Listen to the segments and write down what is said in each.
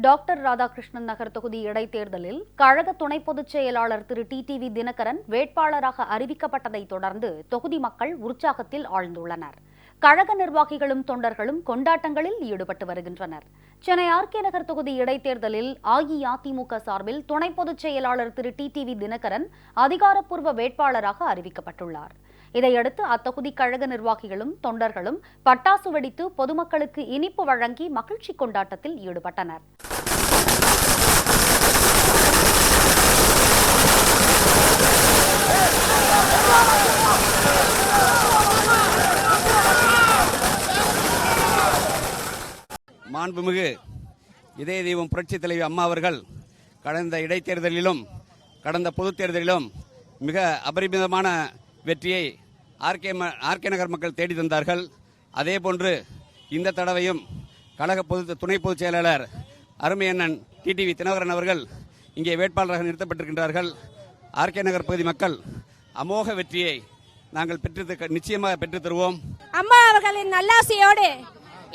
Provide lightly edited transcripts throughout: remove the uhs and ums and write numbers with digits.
Doctor Radhakrishnan நகர் தொகுதி இடைத்தேர்தலில் கழக துணை பொதுச் செயலாளர் திரு டிடிவி தினகரன் வேட்பாளராக அறிவிக்கப்பட்டதை தொடர்ந்து தொகுதி மக்கள் உற்சாகத்தில் ஆழ்ந்துள்ளனர். கழக நிர்வாகிகளும் தொண்டர்களும் கொண்டாட்டங்களில் ஈடுபட்டு வருகின்றனர். சென்னை ஆர்கே நகர் தொகுதி இடைத்தேர்தலில் அஇஅதிமுக சார்பில் துணை பொதுச் செயலாளர் திரு டிடிவி தினகரன் அதிகாரப்பூர்வ வேட்பாளராக அறிவிக்கப்பட்டுள்ளார். இதையடுத்து அத்தொகுதி கழக நிர்வாகிகளும் தொண்டர்களும் பட்டாசு வெடித்து பொதுமக்களுக்கு இனிப்பு வழங்கி மகிழ்ச்சி கொண்டாட்டத்தில் ஈடுபட்டனர். மாண்புமிகு இதய தெய்வம் புரட்சித் தலைவி அம்மா அவர்கள் கடந்த இடைத்தேர்தலிலும் கடந்த பொதுத் தேர்தலிலும் மிக அபரிமிதமான வெற்றியை ஆர்கே நகர் மக்கள் தேடி தந்தார்கள். அதேபோன்று இந்த தடவையும் கழக துணை பொதுச் செயலாளர் அருமை அண்ணன் டிடிவி தினகரன் அவர்கள் இங்கே வேட்பாளராக நிறுத்தப்பட்டிருக்கின்றார்கள். ஆர்கே நகர் பகுதி மக்கள் அமோக வெற்றியை நாங்கள் நிச்சயமாக பெற்றுத் தருவோம். அம்மா அவர்களின் நல்லாசியோடு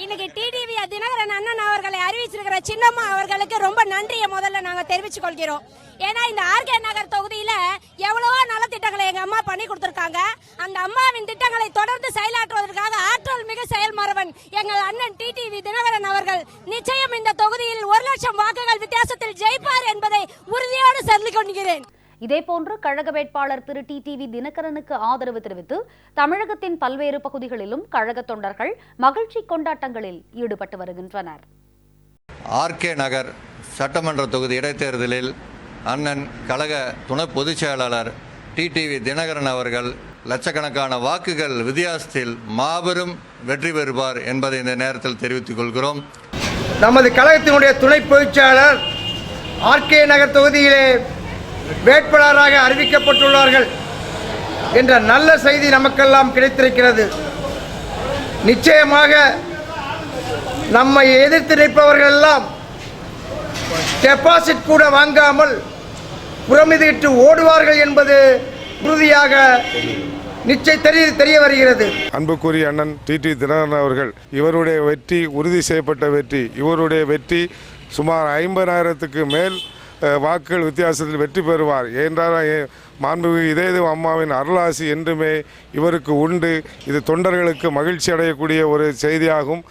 இன்னைக்கு டிடிவி தினகரன் அண்ணன் அவர்களை அறிவிச்சிருக்கிற சின்னம்மா அவர்களுக்கு ரொம்ப நன்றியை முதல்ல நாங்க தெரிவித்துக் கொள்கிறோம். ஏன்னா இந்த ஆர்கே நகர் தொகுதியில எவ்வளவோ நலத்திட்டங்களை எங்க அம்மா பண்ணி கொடுத்திருக்காங்க. அந்த அம்மாவின் திட்டங்களை தொடர்ந்து செயலாற்றுவதற்காக ஆற்றல் மிகு செயல்மரவன் எங்கள் அண்ணன் டிடிவி தினகரன் அவர்கள் நிச்சயம் இந்த தொகுதியில் 1,00,000 வாக்குகள் வித்தியாசத்தில் ஜெயிப்பார் என்பதை உறுதியோடு சொல்லிக் கொள்கிறேன். இதேபோன்று கழக வேட்பாளர் திரு டிடிவி தினகரனுக்கு ஆதரவு தெரிவித்து தமிழகத்தின் பல்வேறு பகுதிகளிலும் கழக தொண்டர்கள் மகிழ்ச்சி கொண்டாட்டங்களில் ஈடுபட்டு வருகின்றனர். ஆர்கே நகர் சட்டமன்ற தொகுதி இடைத்தேர்தலில் அண்ணன் கழக துணை பொதுச் செயலாளர் டிடிவி தினகரன் அவர்கள் லட்சக்கணக்கான வாக்குகள் வித்தியாசத்தில் மாபெரும் வெற்றி பெறுவார் என்பதை இந்த நேரத்தில் தெரிவித்துக் கொள்கிறோம். நமது கழகத்தினுடைய துணை பொதுச் செயலாளர் ஆர்கே நகர் தொகுதியிலே வேட்பாளராக அறிவிக்கப்பட்டுள்ளார்கள் என்ற நல்ல செய்தி நமக்கெல்லாம் கிடைத்திருக்கிறது. நிச்சயமாக நம்மை எதிர்த்து நிற்பவர்கள் எல்லாம் டெபாசிட் கூட வாங்காமல் புறமிதிட்டு ஓடுவார்கள் என்பது உறுதியாக தெரிய வருகிறது. அன்புக்குரிய அண்ணன் டிடி தினகரன் அவர்கள் இவருடைய வெற்றி உறுதி செய்யப்பட்ட வெற்றி. இவருடைய வெற்றி சுமார் 50,000க்கு மேல் வாக்குகள் வித்தியாசத்தில் வெற்றி பெறுவார் என்றால் மாண்புமிகு இதய தெய்வம் அம்மாவின் அருளாசி என்றுமே இவருக்கு உண்டு. இது தொண்டர்களுக்கு மகிழ்ச்சி அடையக்கூடிய ஒரு செய்தியாகும்.